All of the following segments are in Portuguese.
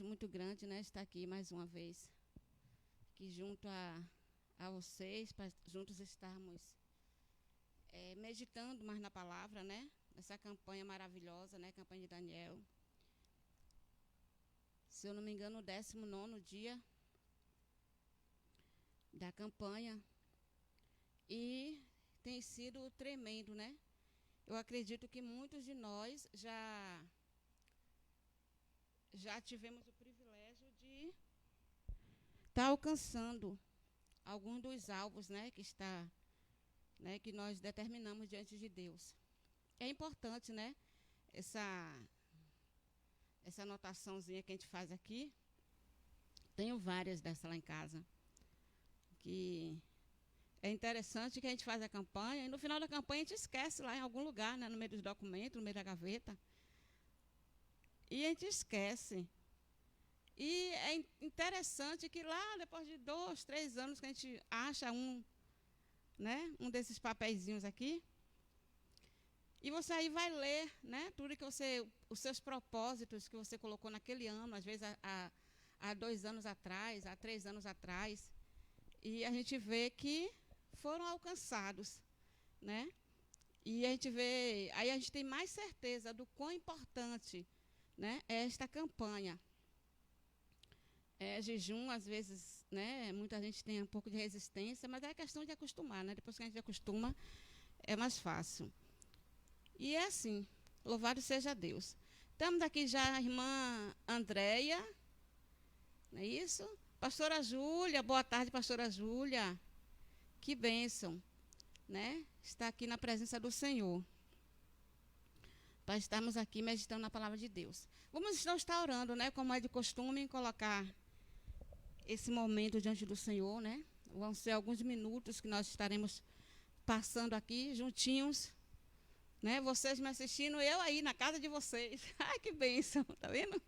privilégio muito grande, né, estar aqui mais uma vez, aqui junto a vocês, para juntos estarmos meditando mais na palavra, né, nessa campanha maravilhosa, né, campanha de Daniel. Se eu não me engano, o 19º dia da campanha, e tem sido tremendo, né? Eu acredito que muitos de nós já tivemos o privilégio de estar alcançando alguns dos alvos, né, que nós determinamos diante de Deus. É importante, né, essa anotaçãozinha que a gente faz aqui. Tenho várias dessa lá em casa, que é interessante que a gente faz a campanha e no final da campanha a gente esquece lá em algum lugar, né, no meio dos documentos, no meio da gaveta. E a gente esquece. E é interessante que lá, depois de 2, 3 anos, que a gente acha um desses papeizinhos aqui, e você aí vai ler, né, tudo que os seus propósitos que você colocou naquele ano, às vezes há 2 anos atrás, há 3 anos atrás, e a gente vê que foram alcançados, né? E a gente vê, aí a gente tem mais certeza do quão importante, né, é esta campanha. Jejum, às vezes, né, muita gente tem um pouco de resistência, mas é questão de acostumar, né? Depois que a gente acostuma, é mais fácil. E é assim, louvado seja Deus. Estamos aqui já a irmã Andréia, não é isso? Pastora Júlia, boa tarde, pastora Júlia. Que bênção, né? Está aqui na presença do Senhor, para estarmos aqui meditando na palavra de Deus. Vamos estar orando, né? Como é de costume, colocar esse momento diante do Senhor, né? Vão ser alguns minutos que nós estaremos passando aqui juntinhos, né? Vocês me assistindo, eu aí na casa de vocês. Ai, que bênção, tá vendo?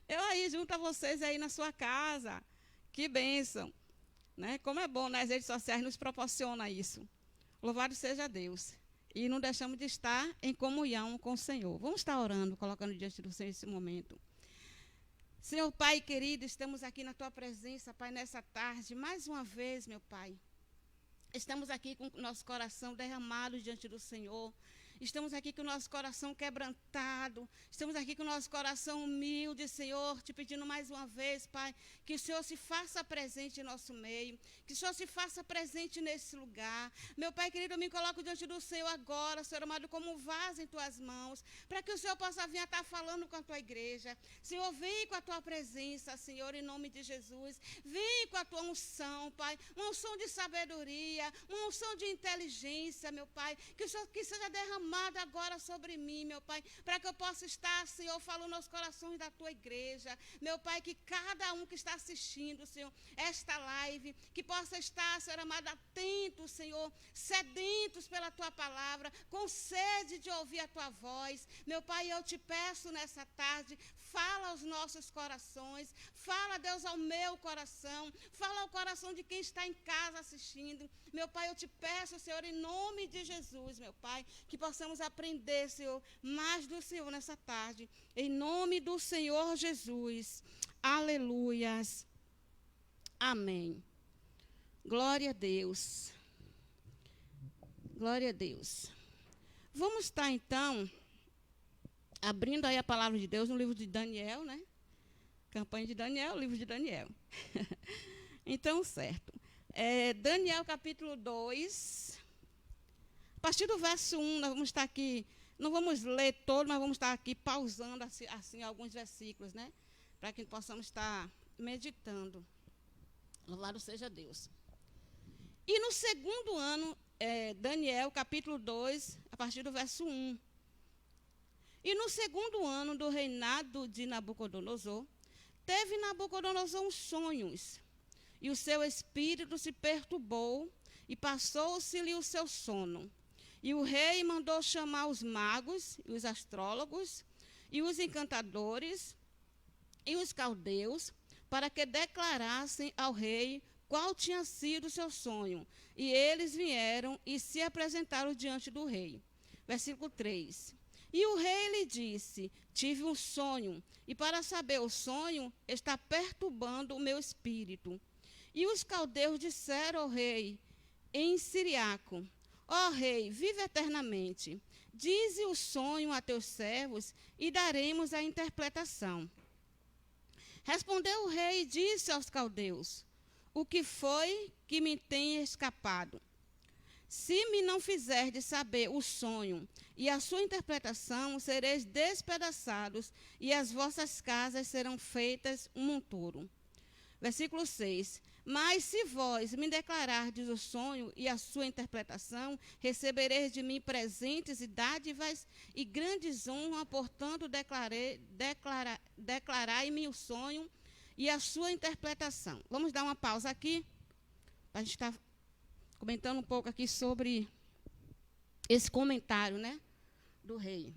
Eu aí junto a vocês aí na sua casa. Que bênção, né? Como é bom, né? As redes sociais nos proporcionam isso. Louvado seja Deus. E não deixamos de estar em comunhão com o Senhor. Vamos estar orando, colocando diante do Senhor esse momento. Senhor Pai querido, estamos aqui na Tua presença, Pai, nessa tarde, mais uma vez, meu Pai. Estamos aqui com o nosso coração derramado diante do Senhor. Estamos aqui com o nosso coração quebrantado. Estamos aqui com o nosso coração humilde, Senhor, te pedindo mais uma vez, Pai, que o Senhor se faça presente em nosso meio, que o Senhor se faça presente nesse lugar. Meu Pai querido, eu me coloco diante do Senhor agora, Senhor amado, como um vaso em Tuas mãos, para que o Senhor possa vir a estar falando com a Tua igreja. Senhor, vem com a Tua presença, Senhor, em nome de Jesus. Vem com a Tua unção, Pai, uma unção de sabedoria, uma unção de inteligência, meu Pai, que o Senhor que seja derramado agora sobre mim, meu Pai, para que eu possa estar, Senhor, falando aos corações da Tua igreja, meu Pai, que cada um que está assistindo, Senhor, esta live, que possa estar, Senhor amado, atento, Senhor, sedentos pela Tua palavra, com sede de ouvir a Tua voz, meu Pai, eu te peço nessa tarde, fala aos nossos corações, fala, Deus, ao meu coração, fala ao coração de quem está em casa assistindo, meu Pai, eu te peço, Senhor, em nome de Jesus, meu Pai, que possamos aprender, Senhor, mais do Senhor nessa tarde, em nome do Senhor Jesus. Aleluias. Amém. Glória a Deus. Glória a Deus. Vamos estar, então, abrindo aí a palavra de Deus no livro de Daniel, né? Campanha de Daniel, livro de Daniel. Então, certo. Daniel, capítulo 2. A partir do verso 1, nós vamos estar aqui, não vamos ler todo, mas vamos estar aqui pausando assim alguns versículos, né? Para que possamos estar meditando. Louvado seja Deus. E no segundo ano, Daniel, capítulo 2, a partir do verso 1. E no segundo ano do reinado de Nabucodonosor, teve Nabucodonosor uns sonhos, e o seu espírito se perturbou, e passou-se-lhe o seu sono. E o rei mandou chamar os magos, e os astrólogos, e os encantadores, e os caldeus, para que declarassem ao rei qual tinha sido o seu sonho. E eles vieram e se apresentaram diante do rei. Versículo 3. E o rei lhe disse: tive um sonho, e para saber o sonho, está perturbando o meu espírito. E os caldeus disseram ao rei, em siriaco, ó rei, vive eternamente. Dize o sonho a teus servos, e daremos a interpretação. Respondeu o rei e disse aos caldeus, o que foi que me tem escapado? Se me não fizerdes saber o sonho e a sua interpretação, sereis despedaçados, e as vossas casas serão feitas um monturo. Versículo 6. Mas se vós me declarardes o sonho e a sua interpretação, recebereis de mim presentes e dádivas e grandes honras, portanto, declarai-me o sonho e a sua interpretação. Vamos dar uma pausa aqui, para a gente estar comentando um pouco aqui sobre esse comentário, né, do rei.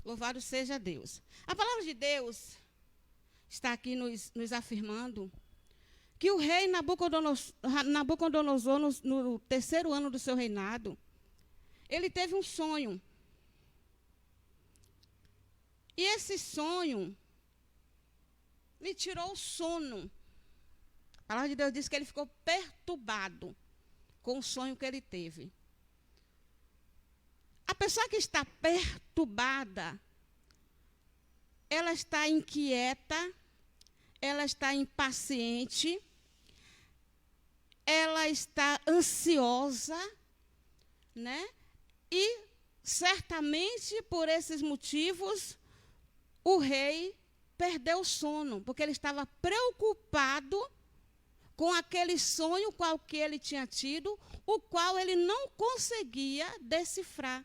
Louvado seja Deus. A palavra de Deus está aqui nos afirmando que o rei Nabucodonosor, no terceiro ano do seu reinado, ele teve um sonho. E esse sonho lhe tirou o sono. A palavra de Deus diz que ele ficou perturbado com o sonho que ele teve. A pessoa que está perturbada, ela está inquieta, ela está impaciente, ela está ansiosa, né? E certamente por esses motivos o rei perdeu o sono, porque ele estava preocupado com aquele sonho qual que ele tinha tido, o qual ele não conseguia decifrar.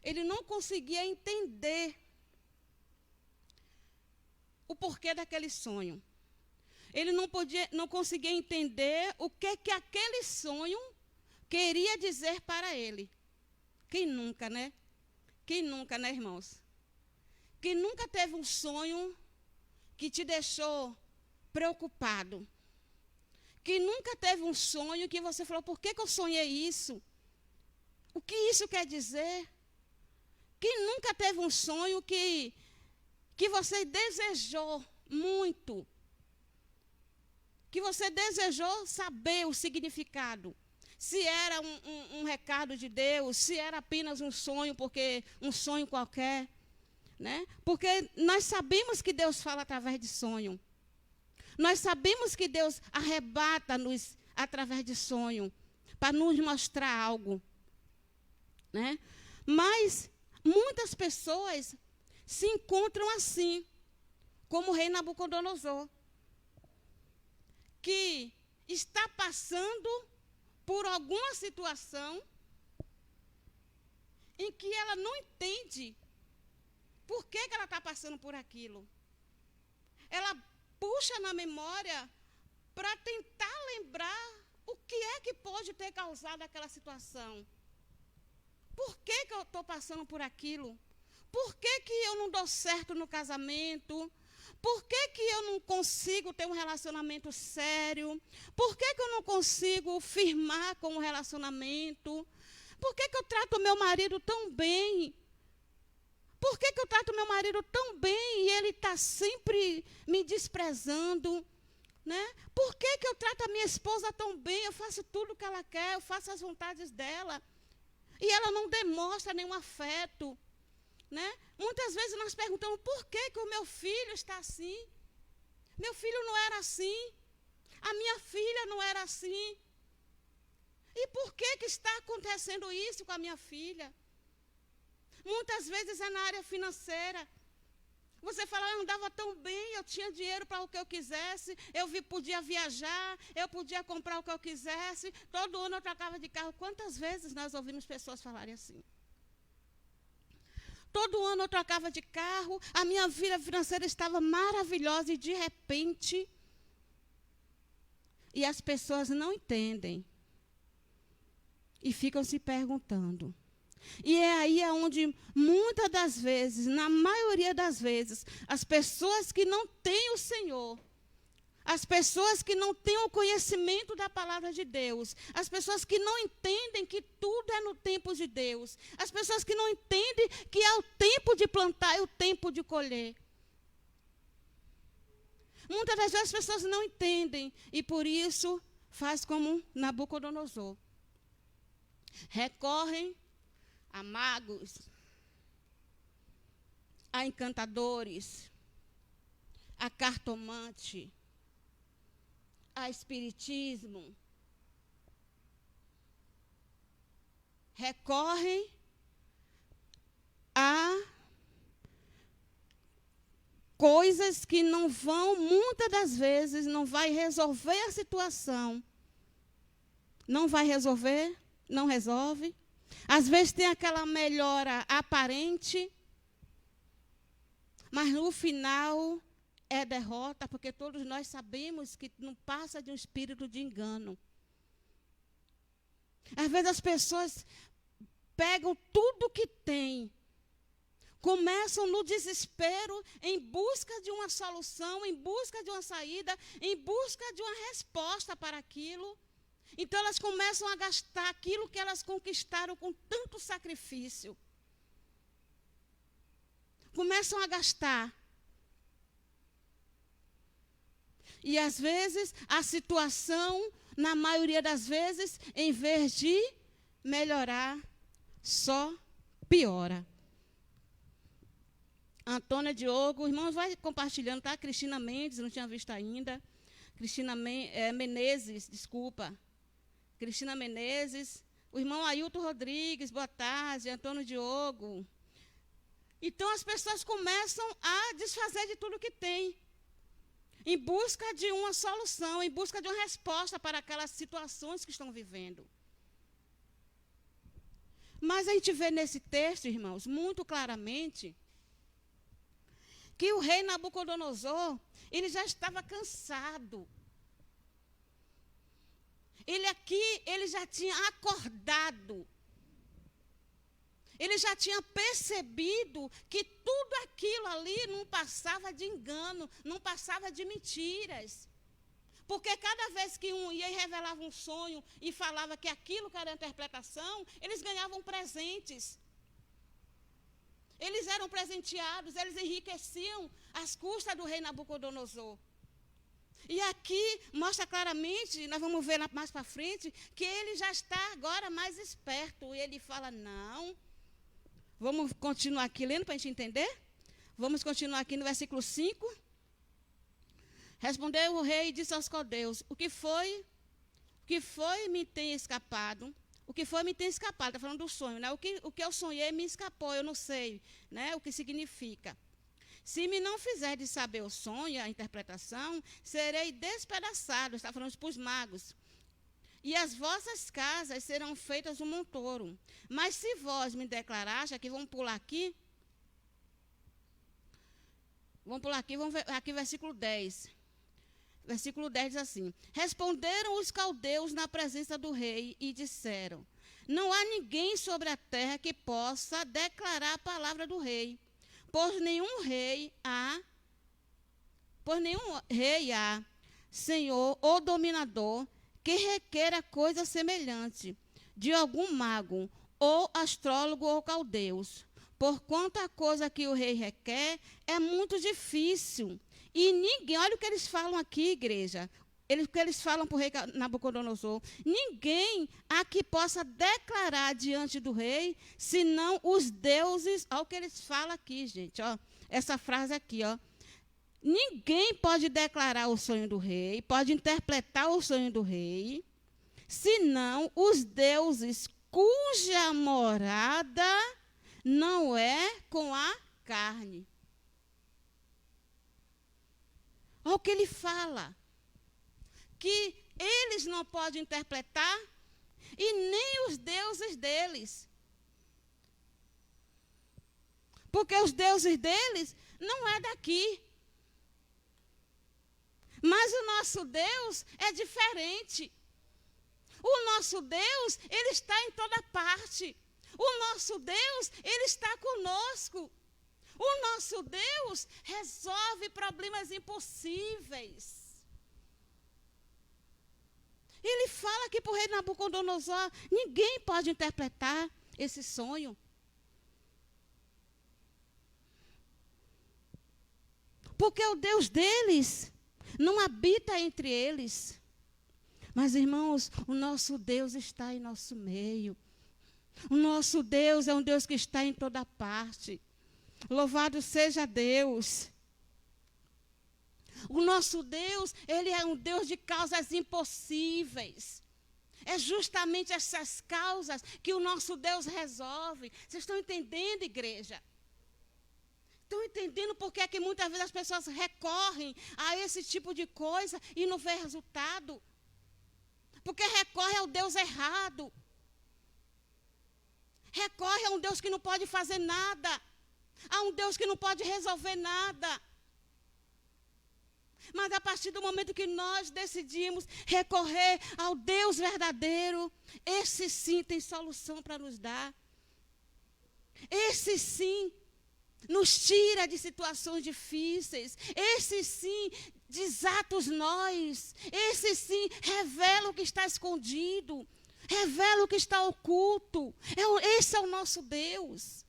Ele não conseguia entender o porquê daquele sonho. Ele não conseguia entender o que aquele sonho queria dizer para ele. Quem nunca, né? Quem nunca, né, irmãos? Quem nunca teve um sonho que te deixou preocupado? Quem nunca teve um sonho que você falou, por que eu sonhei isso? O que isso quer dizer? Quem nunca teve um sonho que você desejou muito? Que você desejou saber o significado? Se era um recado de Deus, se era apenas um sonho, porque um sonho qualquer, né? Porque nós sabemos que Deus fala através de sonho. Nós sabemos que Deus arrebata-nos através de sonho, para nos mostrar algo, né? Mas muitas pessoas se encontram assim, como o rei Nabucodonosor, que está passando por alguma situação em que ela não entende por que ela está passando por aquilo. Ela puxa na memória para tentar lembrar o que é que pode ter causado aquela situação. Por que eu estou passando por aquilo? Por que eu não dou certo no casamento? Por que eu não consigo ter um relacionamento sério? Por que eu não consigo firmar com um relacionamento? Por que eu trato o meu marido tão bem? Por que eu trato meu marido tão bem e ele está sempre me desprezando? Né? Por que eu trato a minha esposa tão bem? Eu faço tudo o que ela quer, eu faço as vontades dela. E ela não demonstra nenhum afeto. Né? Muitas vezes nós perguntamos, por que o meu filho está assim? Meu filho não era assim. A minha filha não era assim. E por que está acontecendo isso com a minha filha? Muitas vezes é na área financeira. Você fala, eu andava tão bem, eu tinha dinheiro para o que eu quisesse, podia viajar, eu podia comprar o que eu quisesse, todo ano eu trocava de carro. Quantas vezes nós ouvimos pessoas falarem assim? Todo ano eu trocava de carro, a minha vida financeira estava maravilhosa e de repente... E as pessoas não entendem. E ficam se perguntando. E é aí onde, muitas das vezes, na maioria das vezes, as pessoas que não têm o Senhor, As pessoas que não têm o conhecimento da palavra de Deus, as pessoas que não entendem que tudo é no tempo de Deus, as pessoas que não entendem que é o tempo de plantar e o tempo de colher. Muitas das vezes as pessoas não entendem e por isso faz como Nabucodonosor. Recorrem a magos, a encantadores, a cartomante, a espiritismo. Recorrem a coisas que não vão, muitas das vezes, não vai resolver a situação. Não vai resolver, não resolve. Às vezes tem aquela melhora aparente, mas no final é derrota, porque todos nós sabemos que não passa de um espírito de engano. Às vezes as pessoas pegam tudo que têm, começam no desespero, em busca de uma solução, em busca de uma saída, em busca de uma resposta para aquilo. Então elas começam a gastar aquilo que elas conquistaram com tanto sacrifício. Começam a gastar. E às vezes a situação, na maioria das vezes, em vez de melhorar, só piora. Antônia Diogo, irmãos, vai compartilhando, tá? Cristina Mendes, não tinha visto ainda. Cristina Menezes, desculpa. Cristina Menezes. O irmão Ailton Rodrigues, boa tarde. Antônio Diogo. Então, as pessoas começam a desfazer de tudo que tem, em busca de uma solução, em busca de uma resposta para aquelas situações que estão vivendo. Mas a gente vê nesse texto, irmãos, muito claramente, que o rei Nabucodonosor, ele já estava cansado. Ele já tinha acordado. Ele já tinha percebido que tudo aquilo ali não passava de engano, não passava de mentiras. Porque cada vez que um ia e revelava um sonho e falava que aquilo que era a interpretação, eles ganhavam presentes. Eles eram presenteados, eles enriqueciam às custas do rei Nabucodonosor. E aqui mostra claramente, nós vamos ver mais para frente, que ele já está agora mais esperto. E ele fala, não. Vamos continuar aqui lendo para a gente entender? Vamos continuar aqui no versículo 5. Respondeu o rei e disse aos caldeus, o que foi me tem escapado? O que foi me tem escapado? Está falando do sonho, né? O que eu sonhei me escapou, eu não sei, né? O que significa. Se me não fizerdes saber o sonho, a interpretação, serei despedaçado. Está falando para os magos. E as vossas casas serão feitas um montouro. Mas se vós me declaraste, aqui vamos pular aqui. Vamos ver aqui versículo 10. Versículo 10 diz assim: responderam os caldeus na presença do rei e disseram: não há ninguém sobre a terra que possa declarar a palavra do rei, pois nenhum rei há, senhor ou dominador, que requeira coisa semelhante de algum mago, ou astrólogo ou caldeus. Porquanto a coisa que o rei requer é muito difícil. E ninguém, olha o que eles falam aqui, igreja, o que eles falam para o rei Nabucodonosor, ninguém há que possa declarar diante do rei, senão os deuses, olha o que eles falam aqui, gente, ó, essa frase aqui, ó. Ninguém pode declarar o sonho do rei, pode interpretar o sonho do rei, senão os deuses cuja morada não é com a carne. Olha o que ele fala, que eles não podem interpretar e nem os deuses deles. Porque os deuses deles não é daqui. Mas o nosso Deus é diferente. O nosso Deus, ele está em toda parte. O nosso Deus, ele está conosco. O nosso Deus resolve problemas impossíveis. Ele fala aqui para o rei Nabucodonosor, ninguém pode interpretar esse sonho. Porque o Deus deles não habita entre eles. Mas, irmãos, o nosso Deus está em nosso meio. O nosso Deus é um Deus que está em toda parte. Louvado seja Deus. O nosso Deus, ele é um Deus de causas impossíveis. É justamente essas causas que o nosso Deus resolve. Vocês estão entendendo, igreja? Estão entendendo por que é que muitas vezes as pessoas recorrem a esse tipo de coisa e não vê resultado? Porque recorre ao Deus errado. Recorre a um Deus que não pode fazer nada. A um Deus que não pode resolver nada. Mas a partir do momento que nós decidimos recorrer ao Deus verdadeiro, esse sim tem solução para nos dar. Esse sim nos tira de situações difíceis. Esse sim desata os nós. Esse sim revela o que está escondido. Revela o que está oculto. Esse é o nosso Deus.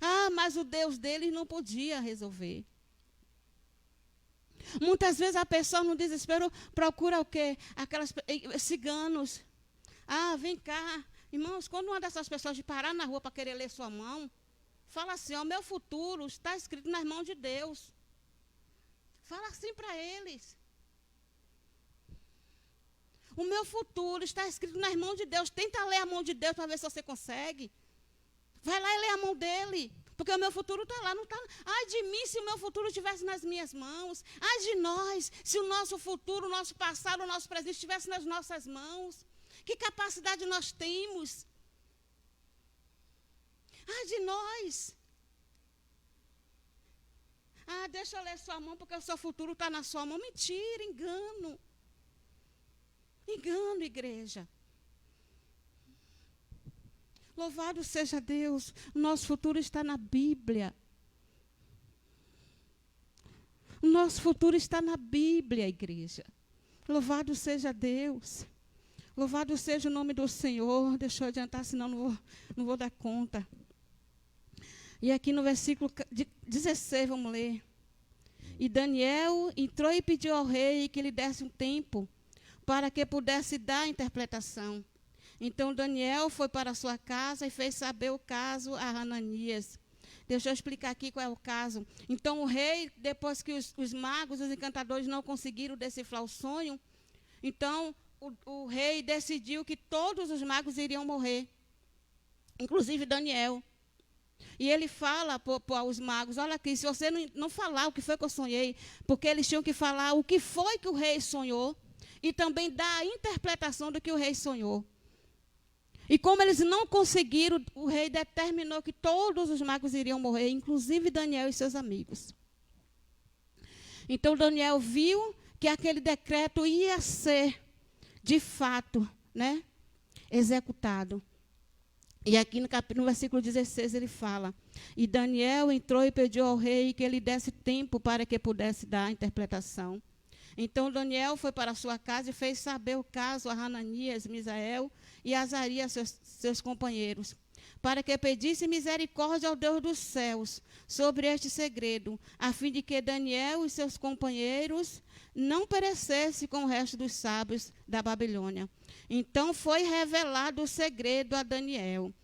Ah, mas o Deus deles não podia resolver. Muitas vezes a pessoa no desespero procura o quê? Aquelas ciganos. Ah, vem cá. Irmãos, quando uma dessas pessoas de parar na rua para querer ler sua mão, fala assim, ó, meu futuro está escrito nas mãos de Deus. Fala assim para eles. O meu futuro está escrito nas mãos de Deus. Tenta ler a mão de Deus para ver se você consegue. Vai lá e lê a mão dele. Porque o meu futuro está lá, não está. Ai de mim se o meu futuro estivesse nas minhas mãos. Ai de nós se o nosso futuro, o nosso passado, o nosso presente estivesse nas nossas mãos. Que capacidade nós temos? Ai de nós. Ah, deixa eu ler sua mão porque o seu futuro está na sua mão. Mentira, engano. Engano, igreja. Louvado seja Deus, o nosso futuro está na Bíblia. O nosso futuro está na Bíblia, igreja. Louvado seja Deus. Louvado seja o nome do Senhor. Deixa eu adiantar, senão não vou dar conta. E aqui no versículo 16, vamos ler. E Daniel entrou e pediu ao rei que lhe desse um tempo para que pudesse dar a interpretação. Então Daniel foi para a sua casa e fez saber o caso a Hananias. Deixa eu explicar aqui qual é o caso. Então o rei, depois que os magos, os encantadores não conseguiram decifrar o sonho, então o rei decidiu que todos os magos iriam morrer, inclusive Daniel. E ele fala para os magos, olha aqui, se você não falar o que foi que eu sonhei, porque eles tinham que falar o que foi que o rei sonhou e também dar a interpretação do que o rei sonhou. E como eles não conseguiram, o rei determinou que todos os magos iriam morrer, inclusive Daniel e seus amigos. Então Daniel viu que aquele decreto ia ser, de fato, né, executado. E aqui no versículo 16 ele fala, e Daniel entrou e pediu ao rei que ele desse tempo para que pudesse dar a interpretação. Então Daniel foi para a sua casa e fez saber o caso a Hananias, Misael e Azarias, seus companheiros, para que pedisse misericórdia ao Deus dos céus sobre este segredo, a fim de que Daniel e seus companheiros não perecessem com o resto dos sábios da Babilônia. Então foi revelado o segredo a Daniel.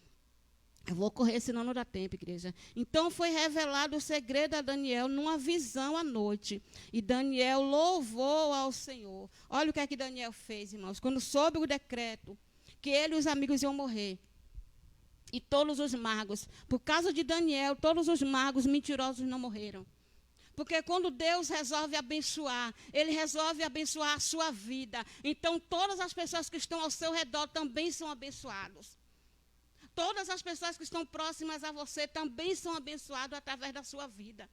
Eu vou correr, senão não dá tempo, igreja. Então foi revelado o segredo a Daniel numa visão à noite. E Daniel louvou ao Senhor. Olha o que é que Daniel fez, irmãos. Quando soube o decreto que ele e os amigos iam morrer. E todos os magos. Por causa de Daniel, todos os magos mentirosos não morreram. Porque quando Deus resolve abençoar, Ele resolve abençoar a sua vida. Então todas as pessoas que estão ao seu redor também são abençoados. Todas as pessoas que estão próximas a você também são abençoadas através da sua vida.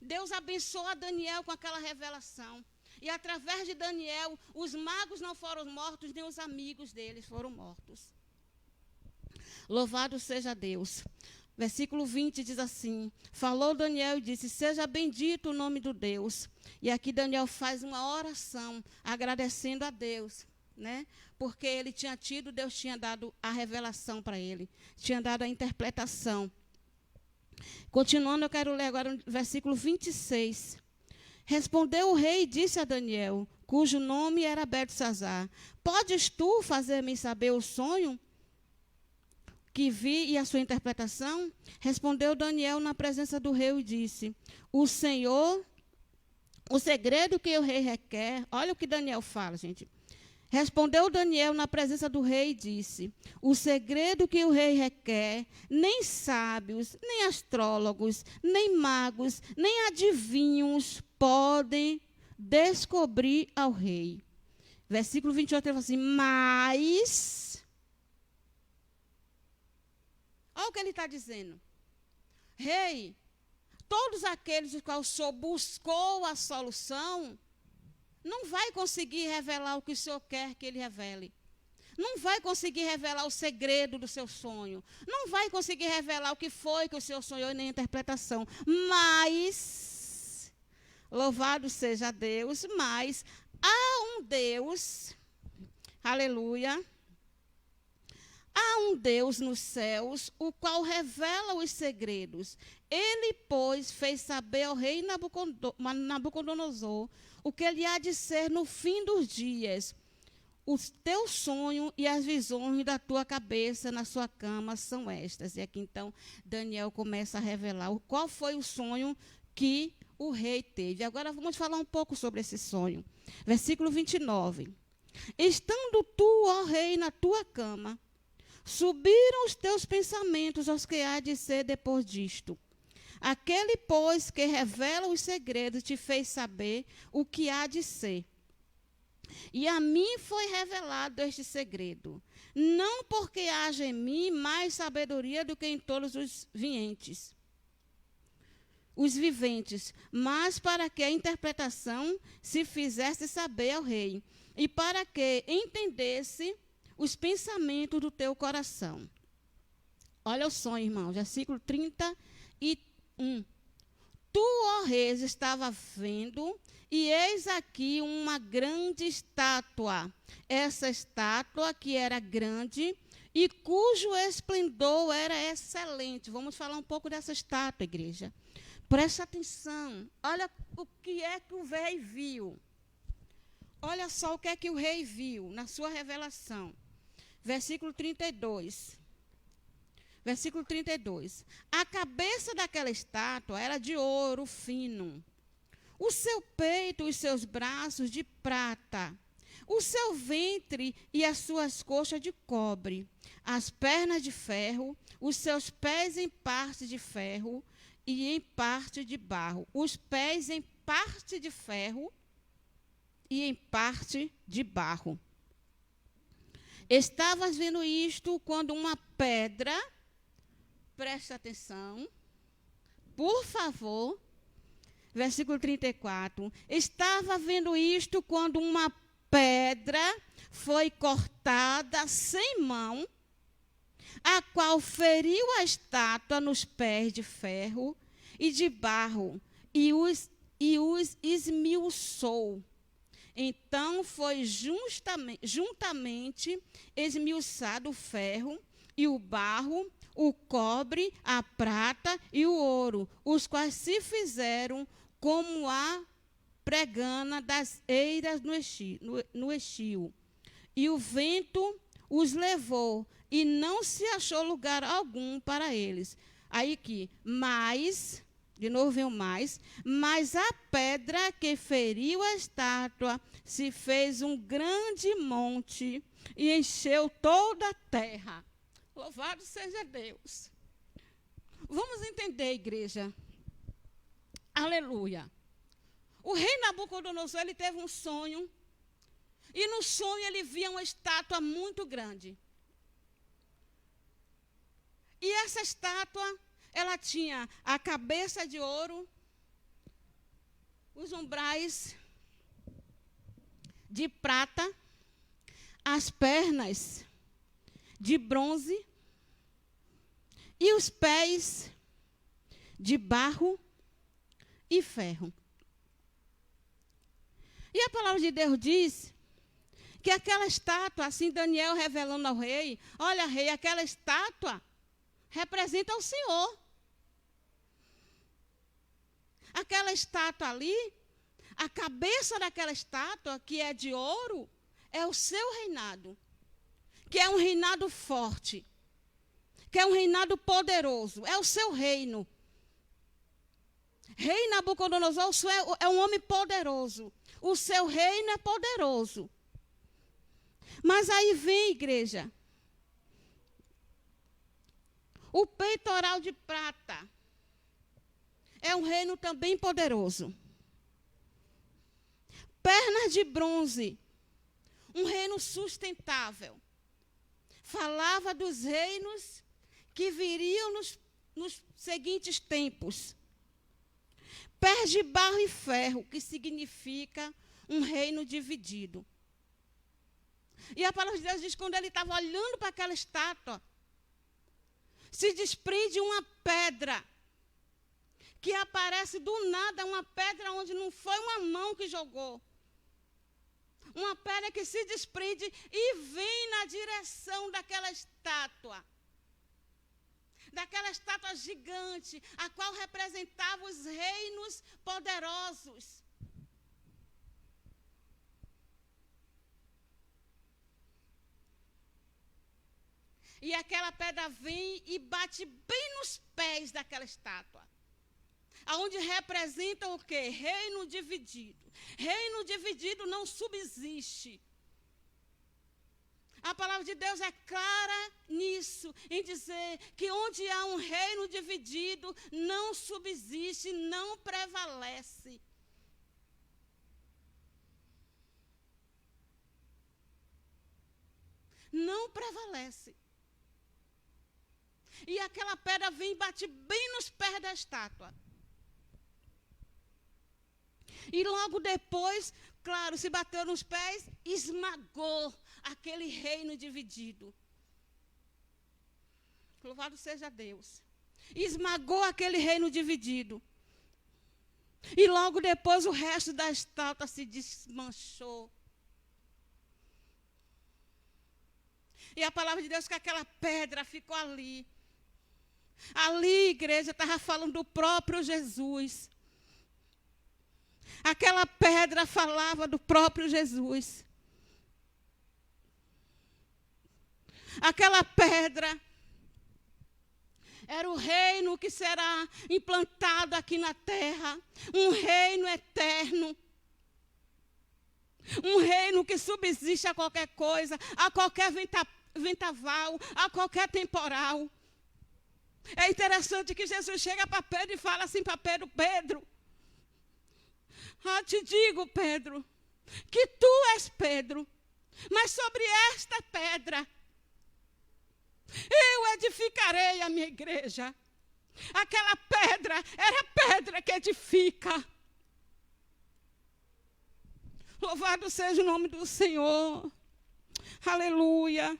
Deus abençoa Daniel com aquela revelação. E através de Daniel, os magos não foram mortos, nem os amigos deles foram mortos. Louvado seja Deus. Versículo 20 diz assim, falou Daniel e disse, seja bendito o nome do Deus. E aqui Daniel faz uma oração, agradecendo a Deus né? Porque ele tinha tido, Deus tinha dado a revelação para ele, tinha dado a interpretação. Continuando, eu quero ler agora o versículo 26. Respondeu o rei e disse a Daniel, cujo nome era Beltesazar: podes tu fazer-me saber o sonho que vi e a sua interpretação? Respondeu Daniel na presença do rei e disse: o segredo que o rei requer, olha o que Daniel fala, gente. Respondeu Daniel na presença do rei e disse: o segredo que o rei requer, nem sábios, nem astrólogos, nem magos, nem adivinhos podem descobrir ao rei. Versículo 28, ele fala assim: mas... olha o que ele está dizendo. Rei, todos aqueles os quais o Senhor buscou a solução, não vai conseguir revelar o que o Senhor quer que ele revele. Não vai conseguir revelar o segredo do seu sonho. Não vai conseguir revelar o que foi que o Senhor sonhou, nem a interpretação. Mas, louvado seja Deus, mas há um Deus, aleluia, há um Deus nos céus, o qual revela os segredos. Ele, pois, fez saber ao rei Nabucodonosor o que ele há de ser no fim dos dias. O teu sonho e as visões da tua cabeça na sua cama são estas. E aqui, então, Daniel começa a revelar qual foi o sonho que o rei teve. Agora, vamos falar um pouco sobre esse sonho. Versículo 29. Estando tu, ó rei, na tua cama, subiram os teus pensamentos aos que há de ser depois disto. Aquele, pois, que revela os segredos, te fez saber o que há de ser. E a mim foi revelado este segredo, não porque haja em mim mais sabedoria do que em todos os viventes, mas para que a interpretação se fizesse saber ao rei, e para que entendesse os pensamentos do teu coração. Olha o sonho, irmão, versículo 31. Tu, ó reis, estava vendo, e eis aqui uma grande estátua. Essa estátua que era grande e cujo esplendor era excelente. Vamos falar um pouco dessa estátua, igreja. Presta atenção. Olha o que é que o rei viu. Olha só o que é que o rei viu na sua revelação. Versículo 32. Versículo 32. A cabeça daquela estátua era de ouro fino. O seu peito e os seus braços de prata. O seu ventre e as suas coxas de cobre. As pernas de ferro. Os seus pés em parte de ferro e em parte de barro. Os pés em parte de ferro e em parte de barro. Estavas vendo isto quando uma pedra, presta atenção, por favor, versículo 34, estava vendo isto quando uma pedra foi cortada sem mão, a qual feriu a estátua nos pés de ferro e de barro, e os esmiuçou. Então foi juntamente esmiuçado o ferro e o barro, o cobre, a prata e o ouro, os quais se fizeram como a pregana das eiras no estio. E o vento os levou, e não se achou lugar algum para eles. Aí que, mas... de novo vem o mais. Mas a pedra que feriu a estátua se fez um grande monte e encheu toda a terra. Louvado seja Deus. Vamos entender, igreja. Aleluia. O rei Nabucodonosor, ele teve um sonho. E no sonho ele via uma estátua muito grande. E essa estátua... ela tinha a cabeça de ouro, os umbrais de prata, as pernas de bronze e os pés de barro e ferro. E a palavra de Deus diz que aquela estátua, assim Daniel revelando ao rei, olha, rei, aquela estátua representa o Senhor. Aquela estátua ali, a cabeça daquela estátua, que é de ouro, é o seu reinado, que é um reinado forte, que é um reinado poderoso, é o seu reino. Rei Nabucodonosor é um homem poderoso, o seu reino é poderoso. Mas aí vem, igreja, o peitoral de prata é um reino também poderoso. Pernas de bronze, um reino sustentável. Falava dos reinos que viriam nos seguintes tempos. Pés de barro e ferro, que significa um reino dividido. E a palavra de Deus diz que quando ele estava olhando para aquela estátua, se desprende uma pedra, que aparece do nada, uma pedra onde não foi uma mão que jogou. Uma pedra que se desprende e vem na direção daquela estátua gigante, a qual representava os reinos poderosos. E aquela pedra vem e bate bem nos pés daquela estátua, aonde representa o quê? Reino dividido. Reino dividido não subsiste. A palavra de Deus é clara nisso, em dizer que onde há um reino dividido, não subsiste, não prevalece. Não prevalece. E aquela pedra vem e bate bem nos pés da estátua. E logo depois, claro, se bateu nos pés, esmagou aquele reino dividido. Louvado seja Deus. Esmagou aquele reino dividido. E logo depois o resto da estátua se desmanchou. E a palavra de Deus que aquela pedra ficou ali. Ali, igreja, estava falando do próprio Jesus. Aquela pedra falava do próprio Jesus. Aquela pedra era o reino que será implantado aqui na terra. Um reino eterno. Um reino que subsiste a qualquer coisa, a qualquer ventaval, a qualquer temporal. É interessante que Jesus chega para Pedro e fala assim para Pedro: Pedro, te digo, Pedro, que tu és Pedro, mas sobre esta pedra eu edificarei a minha igreja. Aquela pedra era a pedra que edifica. Louvado seja o nome do Senhor. Aleluia.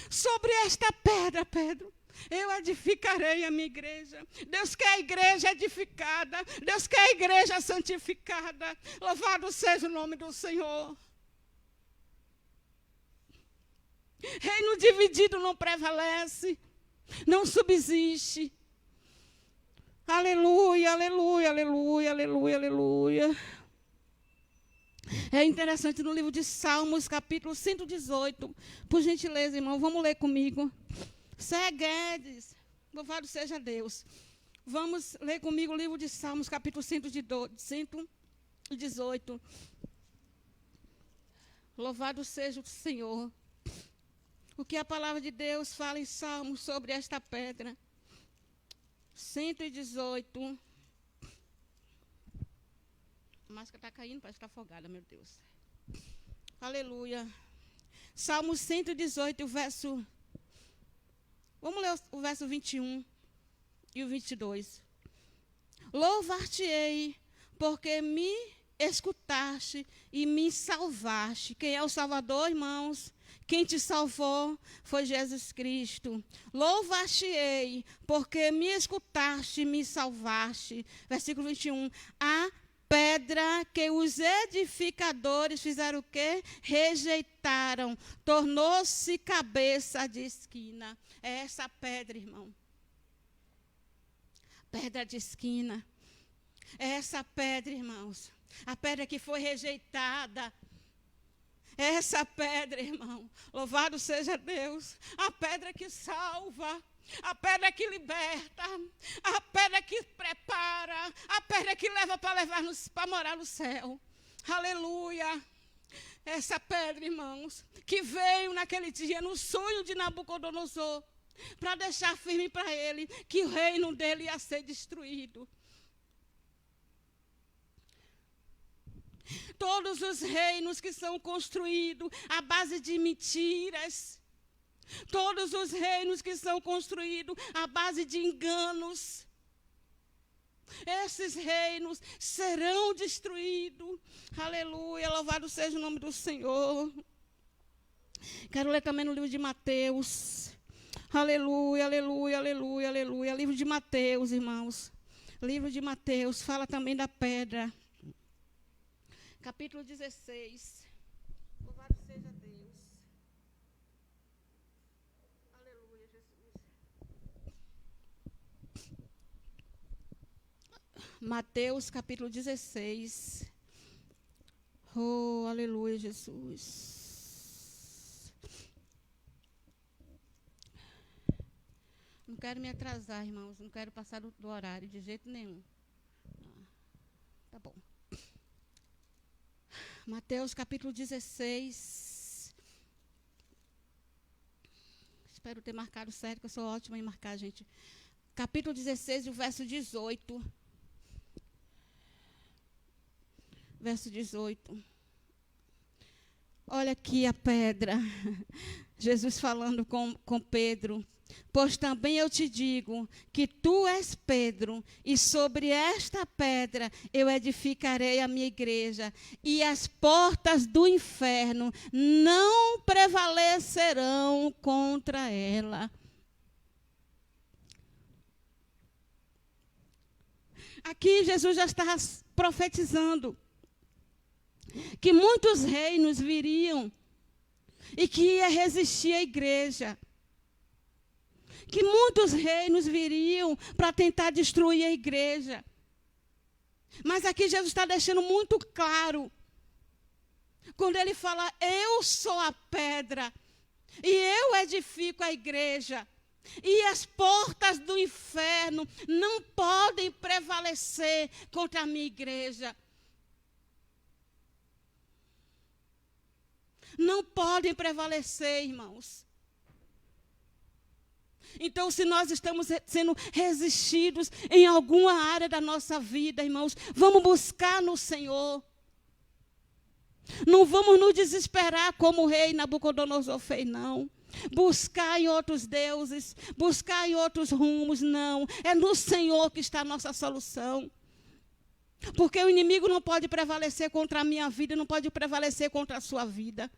Sobre esta pedra, Pedro, eu edificarei a minha igreja. Deus quer a igreja edificada. Deus quer a igreja santificada. Louvado seja o nome do Senhor. Reino dividido não prevalece, não subsiste. Aleluia, aleluia, aleluia, aleluia, aleluia. É interessante no livro de Salmos, capítulo 118. Por gentileza, irmão, vamos ler comigo. Seguedes, louvado seja Deus. Vamos ler comigo o livro de Salmos, capítulo 118. Louvado seja o Senhor. O que a palavra de Deus fala em Salmos sobre esta pedra. 118. A máscara está caindo, parece que está afogada, meu Deus. Aleluia. Salmo 118, o verso... Vamos ler o verso 21 e o 22. Louvar-te-ei, porque me escutaste e me salvaste. Quem é o Salvador, irmãos? Quem te salvou foi Jesus Cristo. Louvar-te-ei, porque me escutaste e me salvaste. Versículo 21. A pedra que os edificadores fizeram o quê? Rejeitaram. Tornou-se cabeça de esquina. É essa pedra, irmão. Pedra de esquina. É essa pedra, irmãos. A pedra que foi rejeitada. É essa pedra, irmão. Louvado seja Deus. A pedra que salva. A pedra que liberta, a pedra que prepara, a pedra que leva para morar no céu. Aleluia. Essa pedra, irmãos, que veio naquele dia no sonho de Nabucodonosor, para deixar firme para ele que o reino dele ia ser destruído. Todos os reinos que são construídos à base de mentiras, todos os reinos que são construídos à base de enganos, esses reinos serão destruídos. Aleluia, louvado seja o nome do Senhor. Quero ler também no livro de Mateus. Aleluia, aleluia, aleluia, aleluia. Livro de Mateus, irmãos. Livro de Mateus fala também da pedra. Capítulo 16. Louvado seja Deus. Aleluia, Jesus. Mateus, capítulo 16. Oh, aleluia, Jesus. Não quero me atrasar, irmãos. Não quero passar do horário de jeito nenhum. Tá bom. Mateus, capítulo 16. Espero ter marcado certo, que eu sou ótima em marcar, gente. Capítulo 16, o verso 18. Verso 18. Olha aqui a pedra. Jesus falando com Pedro. Pois também eu te digo que tu és Pedro, e sobre esta pedra eu edificarei a minha igreja, e as portas do inferno não prevalecerão contra ela. Aqui Jesus já está profetizando que muitos reinos viriam e que ia resistir à igreja. Que muitos reinos viriam para tentar destruir a igreja. Mas aqui Jesus está deixando muito claro, quando ele fala, eu sou a pedra, e eu edifico a igreja, e as portas do inferno não podem prevalecer contra a minha igreja. Não podem prevalecer, irmãos. Então, se nós estamos sendo resistidos em alguma área da nossa vida, irmãos, vamos buscar no Senhor. Não vamos nos desesperar como o rei Nabucodonosor fez, não. Buscar em outros deuses, buscar em outros rumos, não. É no Senhor que está a nossa solução. Porque o inimigo não pode prevalecer contra a minha vida, não pode prevalecer contra a sua vida.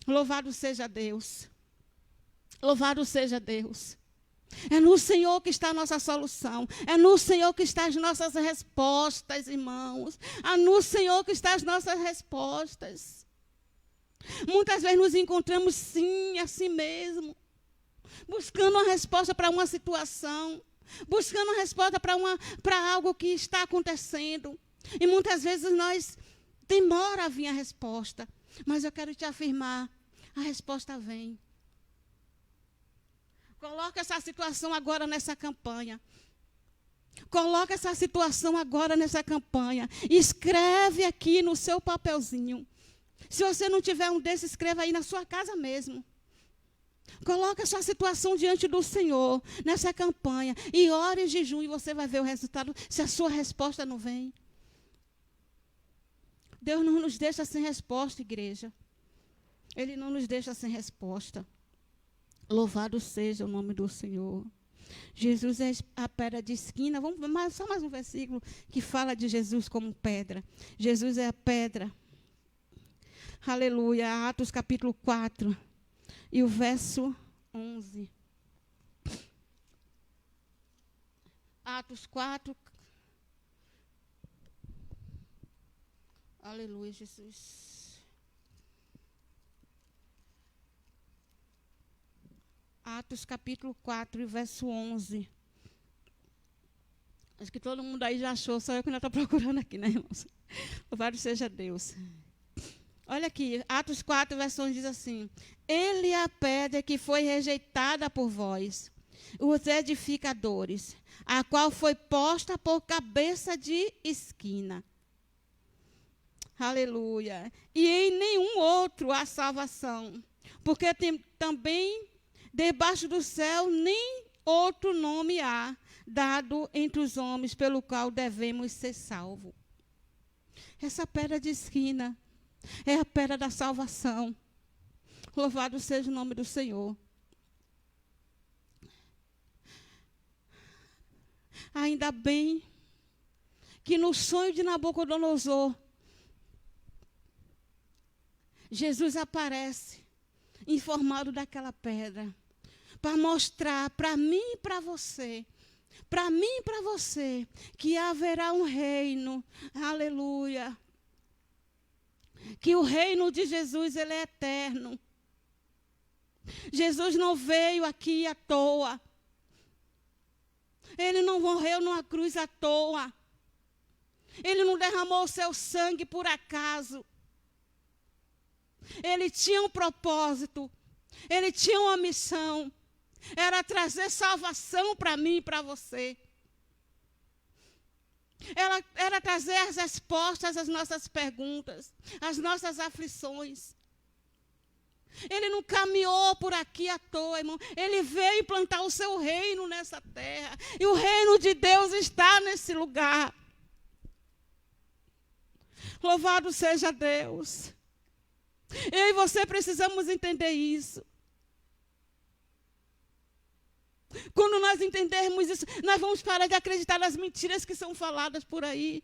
Louvado seja Deus. Louvado seja Deus. É no Senhor que está a nossa solução. É no Senhor que estão as nossas respostas, irmãos. É no Senhor que estão as nossas respostas. Muitas vezes nos encontramos, sim, assim mesmo. Buscando uma resposta para uma situação. Buscando uma resposta para algo que está acontecendo. E muitas vezes demora a vir a resposta. Mas eu quero te afirmar, a resposta vem. Coloca essa situação agora nessa campanha. Coloca essa situação agora nessa campanha. Escreve aqui no seu papelzinho. Se você não tiver um desses, escreva aí na sua casa mesmo. Coloca essa situação diante do Senhor, nessa campanha. E ore em jejum e você vai ver o resultado, se a sua resposta não vem. Deus não nos deixa sem resposta, igreja. Ele não nos deixa sem resposta. Louvado seja o nome do Senhor. Jesus é a pedra de esquina. Vamos ver só mais um versículo que fala de Jesus como pedra. Jesus é a pedra. Aleluia. Atos capítulo 4 e o verso 11. Atos 4. Aleluia, Jesus. Atos capítulo 4, verso 11. Acho que todo mundo aí já achou, só eu que ainda estou procurando aqui, né, irmãos? Louvado seja Deus. Olha aqui, Atos 4, verso 11 diz assim: Ele é a pedra que foi rejeitada por vós, os edificadores, a qual foi posta por cabeça de esquina. Aleluia. E em nenhum outro há salvação, porque também debaixo do céu nem outro nome há dado entre os homens pelo qual devemos ser salvos. Essa pedra de esquina é a pedra da salvação. Louvado seja o nome do Senhor. Ainda bem que no sonho de Nabucodonosor, Jesus aparece informado daquela pedra, para mostrar para mim e para você, que haverá um reino, aleluia, que o reino de Jesus, ele é eterno. Jesus não veio aqui à toa, ele não morreu numa cruz à toa, ele não derramou o seu sangue por acaso. Ele tinha um propósito, ele tinha uma missão, era trazer salvação para mim e para você. Era trazer as respostas às nossas perguntas, às nossas aflições. Ele não caminhou por aqui à toa, irmão. Ele veio implantar o seu reino nessa terra. E o reino de Deus está nesse lugar. Louvado seja Deus. Eu e você precisamos entender isso. Quando nós entendermos isso, nós vamos parar de acreditar nas mentiras que são faladas por aí.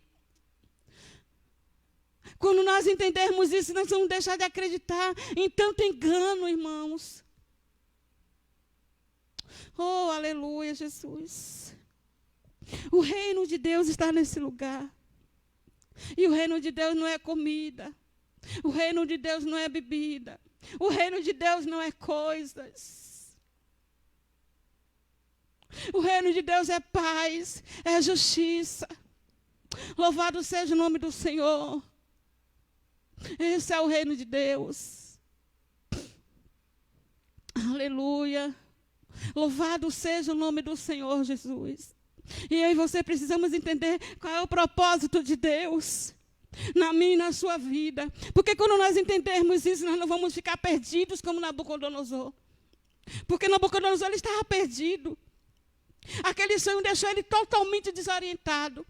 Quando nós entendermos isso, nós vamos deixar de acreditar em tanto engano, irmãos. Oh, aleluia, Jesus. O reino de Deus está nesse lugar. E o reino de Deus não é comida. O reino de Deus não é bebida. O reino de Deus não é coisas. O reino de Deus é paz, é justiça. Louvado seja o nome do Senhor. Esse é o reino de Deus. Aleluia. Louvado seja o nome do Senhor Jesus. E eu e você precisamos entender qual é o propósito de Deus na minha e na sua vida. Porque quando nós entendermos isso, nós não vamos ficar perdidos como Nabucodonosor. Porque Nabucodonosor, ele estava perdido. Aquele sonho deixou ele totalmente desorientado.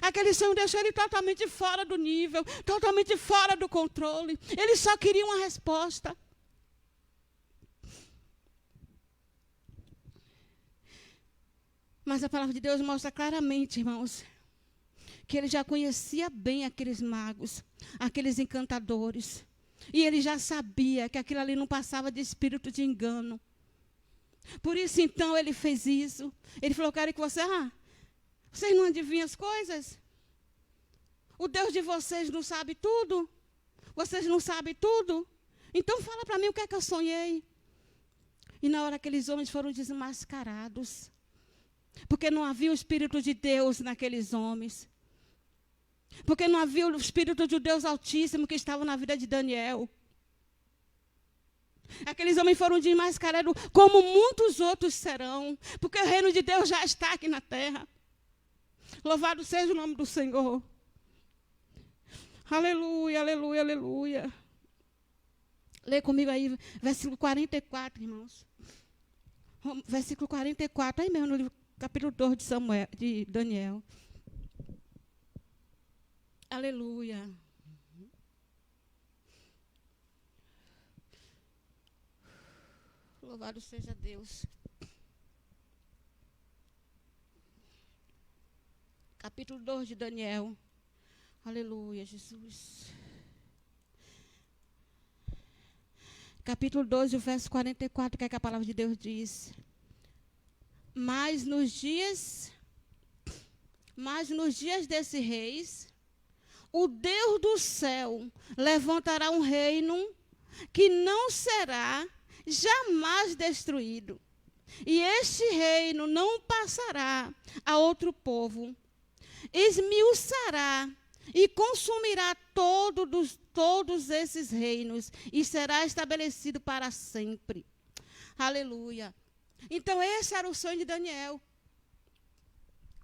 Aquele sonho deixou ele totalmente fora do nível, totalmente fora do controle. Ele só queria uma resposta. Mas a palavra de Deus mostra claramente, irmãos, que ele já conhecia bem aqueles magos, aqueles encantadores. E ele já sabia que aquilo ali não passava de espírito de engano. Por isso, então, ele fez isso. Ele falou, quero que vocês não adivinham as coisas? O Deus de vocês não sabe tudo? Vocês não sabem tudo? Então fala para mim o que é que eu sonhei. E na hora aqueles homens foram desmascarados. Porque não havia o Espírito de Deus naqueles homens. Porque não havia o Espírito de Deus Altíssimo que estava na vida de Daniel. Aqueles homens foram desmascarados, como muitos outros serão. Porque o reino de Deus já está aqui na terra. Louvado seja o nome do Senhor. Aleluia, aleluia, aleluia. Lê comigo aí, versículo 44, irmãos. Versículo 44, aí mesmo no livro, capítulo 2 de Daniel. Aleluia. Louvado seja Deus. Capítulo 2 de Daniel. Aleluia, Jesus. Capítulo 12, o verso 44, que é que a palavra de Deus diz. Mas nos dias desses reis, o Deus do céu levantará um reino que não será jamais destruído. E este reino não passará a outro povo. Esmiuçará e consumirá todos esses reinos e será estabelecido para sempre. Aleluia. Então, esse era o sonho de Daniel.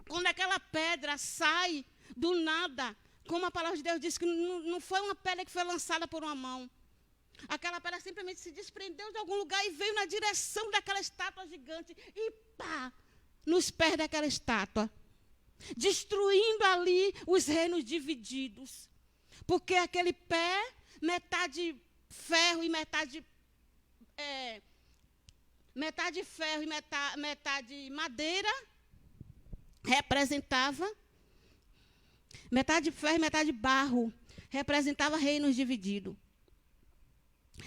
Quando aquela pedra sai do nada, como a palavra de Deus diz, que não foi uma pedra que foi lançada por uma mão. Aquela pedra simplesmente se desprendeu de algum lugar e veio na direção daquela estátua gigante e pá, nos pés daquela estátua, destruindo ali os reinos divididos. Porque aquele pé, metade ferro e metade ferro e metade madeira, representava, metade ferro e metade barro, representava reinos divididos.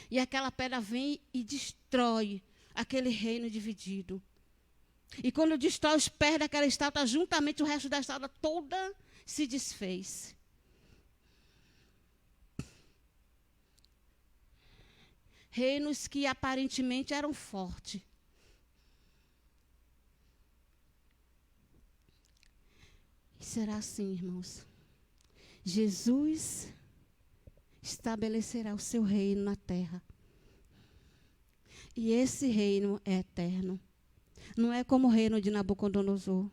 E aquela pedra vem e destrói aquele reino dividido. E quando destrói os pés daquela estátua, juntamente o resto da estátua toda se desfez. Reinos que aparentemente eram fortes. E será assim, irmãos. Jesus estabelecerá o seu reino na terra. E esse reino é eterno. Não é como o reino de Nabucodonosor.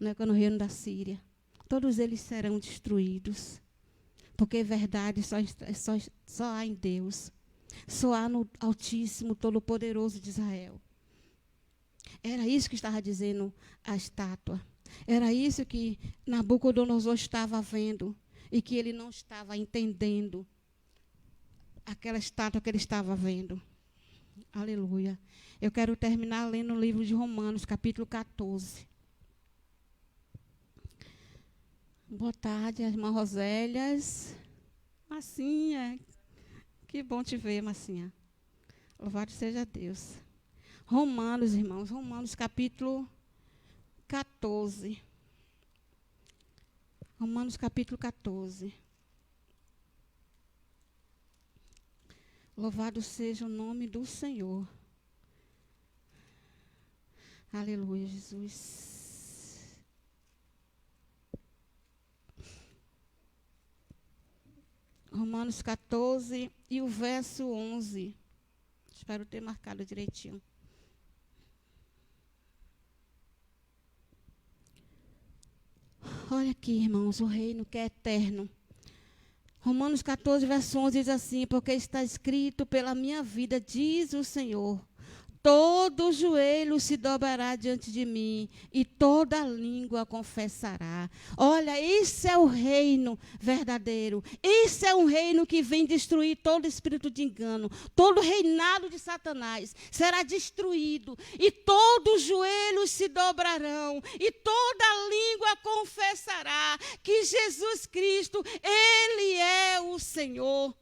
Não é como o reino da Síria. Todos eles serão destruídos. Porque verdade só há em Deus. Só há no Altíssimo, Todo-Poderoso de Israel. Era isso que estava dizendo a estátua. Era isso que Nabucodonosor estava vendo. E que ele não estava entendendo aquela estátua que ele estava vendo. Aleluia. Eu quero terminar lendo o livro de Romanos, capítulo 14. Boa tarde, irmã Rosélias. Massinha, que bom te ver, Massinha. Louvado seja Deus. Romanos, irmãos, Romanos, capítulo 14. Romanos, capítulo 14. Louvado seja o nome do Senhor. Aleluia, Jesus. Romanos 14 e o verso 11. Espero ter marcado direitinho. Olha aqui, irmãos, o reino que é eterno. Romanos 14, verso 11 diz assim: porque está escrito, pela minha vida, diz o Senhor, todo joelho se dobrará diante de mim e toda língua confessará. Olha, isso é o reino verdadeiro. Isso é um reino que vem destruir todo espírito de engano. Todo reinado de Satanás será destruído. E todos os joelhos se dobrarão. E toda língua confessará que Jesus Cristo, Ele é o Senhor.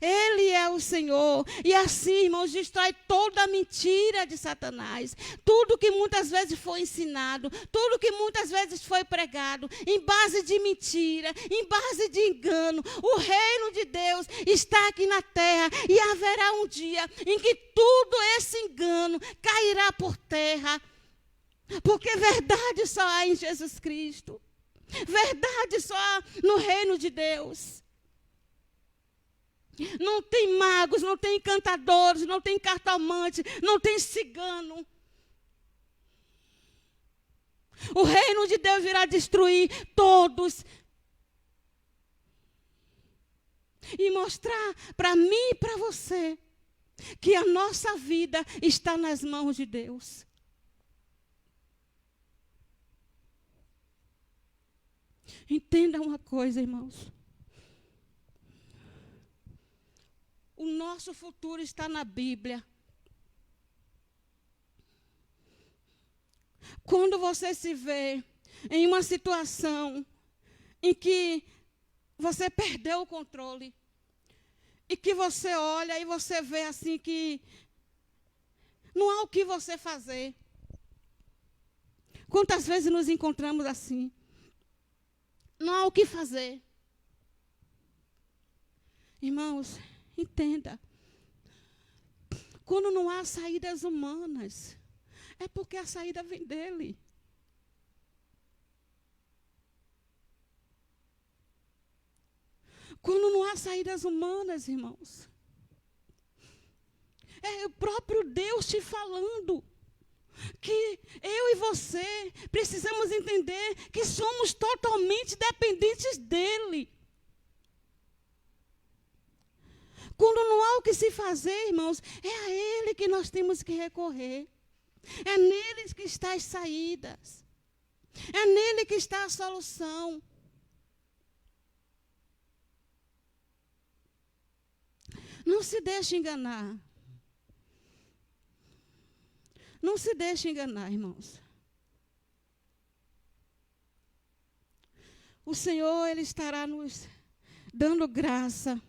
Ele é o Senhor. E assim, irmãos, destrói toda a mentira de Satanás. Tudo que muitas vezes foi ensinado, tudo que muitas vezes foi pregado, em base de mentira, em base de engano. O reino de Deus está aqui na terra. E haverá um dia em que tudo esse engano cairá por terra. Porque verdade só há em Jesus Cristo. Verdade só há no reino de Deus. Não tem magos, não tem encantadores, não tem cartomante, não tem cigano. O reino de Deus virá destruir todos. E mostrar para mim e para você que a nossa vida está nas mãos de Deus. Entenda uma coisa, irmãos. O nosso futuro está na Bíblia. Quando você se vê em uma situação em que você perdeu o controle e que você olha e você vê assim que não há o que você fazer. Quantas vezes nos encontramos assim? Não há o que fazer. Irmãos, entenda. Quando não há saídas humanas, é porque a saída vem dele. Quando não há saídas humanas, irmãos, é o próprio Deus te falando que eu e você precisamos entender que somos totalmente dependentes dele. Quando não há o que se fazer, irmãos, é a ele que nós temos que recorrer. É nele que estão as saídas. É nele que está a solução. Não se deixe enganar. Não se deixe enganar, irmãos. O Senhor, Ele estará nos dando graça.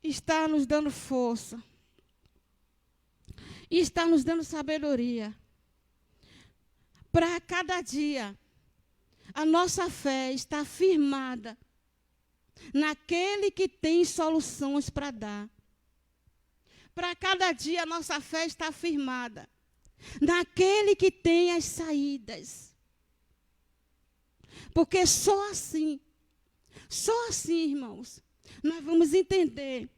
Está nos dando força. E está nos dando sabedoria. Para cada dia, a nossa fé está firmada naquele que tem soluções para dar. Para cada dia, a nossa fé está firmada naquele que tem as saídas. Porque só assim, irmãos, nós vamos entender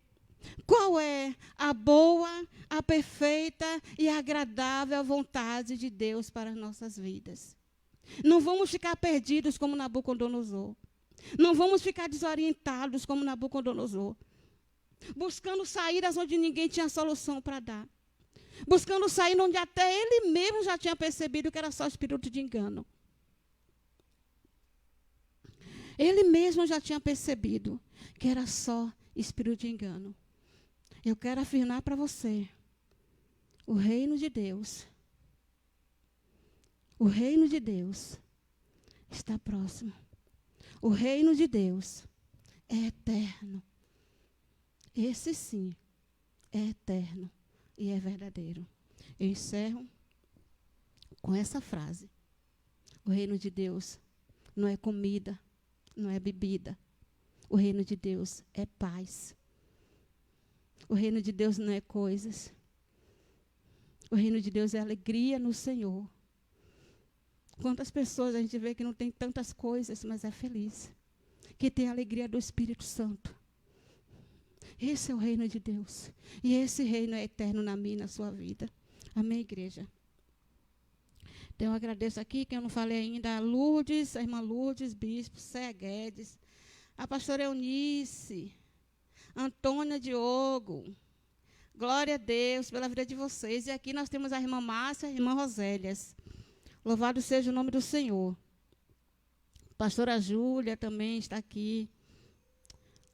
qual é a boa, a perfeita e agradável vontade de Deus para as nossas vidas. Não vamos ficar perdidos como Nabucodonosor. Não vamos ficar desorientados como Nabucodonosor. Buscando saídas onde ninguém tinha solução para dar. Buscando sair onde até ele mesmo já tinha percebido que era só espírito de engano. Ele mesmo já tinha percebido que era só espírito de engano. Eu quero afirmar para você, o reino de Deus está próximo. O reino de Deus é eterno. Esse sim é eterno e é verdadeiro. Eu encerro com essa frase. O reino de Deus não é comida, não é bebida. O reino de Deus é paz. O reino de Deus não é coisas. O reino de Deus é alegria no Senhor. Quantas pessoas a gente vê que não tem tantas coisas, mas é feliz. Que tem a alegria do Espírito Santo. Esse é o reino de Deus. E esse reino é eterno na minha e na sua vida. Amém, igreja? Então, eu agradeço aqui, que eu não falei ainda, a Lourdes, a irmã Lourdes, bispo, Cé Guedes, a pastora Eunice, Antônia Diogo. Glória a Deus pela vida de vocês. E aqui nós temos a irmã Márcia e a irmã Rosélias. Louvado seja o nome do Senhor. Pastora Júlia também está aqui.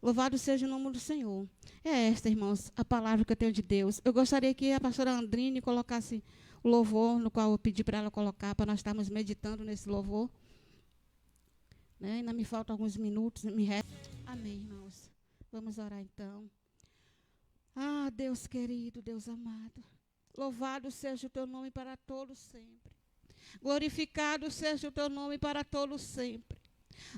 Louvado seja o nome do Senhor. É esta, irmãos, a palavra que eu tenho de Deus. Eu gostaria que a pastora Andrine colocasse o louvor, no qual eu pedi para ela colocar, para nós estarmos meditando nesse louvor. Né? Ainda me faltam alguns minutos. Amém, irmãos. Vamos orar então. Ah, Deus querido, Deus amado. Louvado seja o teu nome para todos sempre. Glorificado seja o teu nome para todos sempre.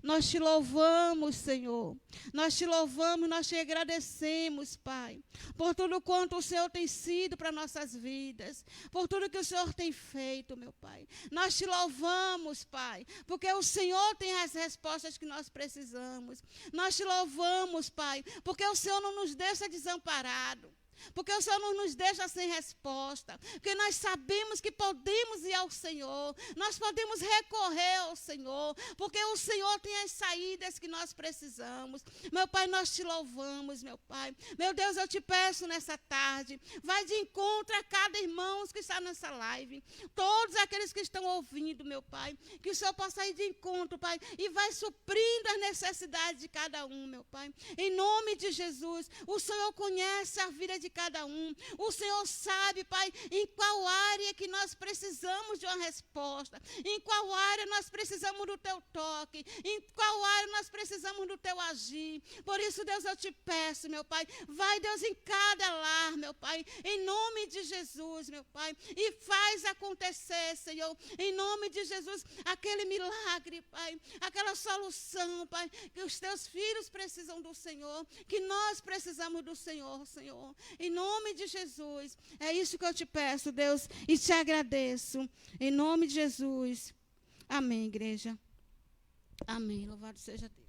Nós te louvamos, Senhor. Nós te louvamos, nós te agradecemos, Pai, por tudo quanto o Senhor tem sido para nossas vidas, por tudo que o Senhor tem feito, meu Pai. Nós te louvamos, Pai, porque o Senhor tem as respostas que nós precisamos. Nós te louvamos, Pai, porque o Senhor não nos deixa desamparados. Porque o Senhor não nos deixa sem resposta. Porque nós sabemos que podemos ir ao Senhor. Nós podemos recorrer ao Senhor. Porque o Senhor tem as saídas que nós precisamos. Meu Pai, nós te louvamos, meu Pai. Meu Deus, eu te peço nessa tarde. Vai de encontro a cada irmão que está nessa live. Todos aqueles que estão ouvindo, meu Pai. Que o Senhor possa ir de encontro, Pai. E vai suprindo as necessidades de cada um, meu Pai. Em nome de Jesus. O Senhor conhece a vida de de cada um. O Senhor sabe, Pai, em qual área que nós precisamos de uma resposta, em qual área nós precisamos do teu toque, em qual área nós precisamos do teu agir. Por isso, Deus, eu te peço, meu Pai, vai, Deus, em cada lar, meu Pai, em nome de Jesus, meu Pai, e faz acontecer, Senhor, em nome de Jesus, aquele milagre, Pai, aquela solução, Pai, que os teus filhos precisam do Senhor, que nós precisamos do Senhor, Senhor, em nome de Jesus. É isso que eu te peço, Deus, e te agradeço, em nome de Jesus. Amém, igreja. Amém. Louvado seja Deus.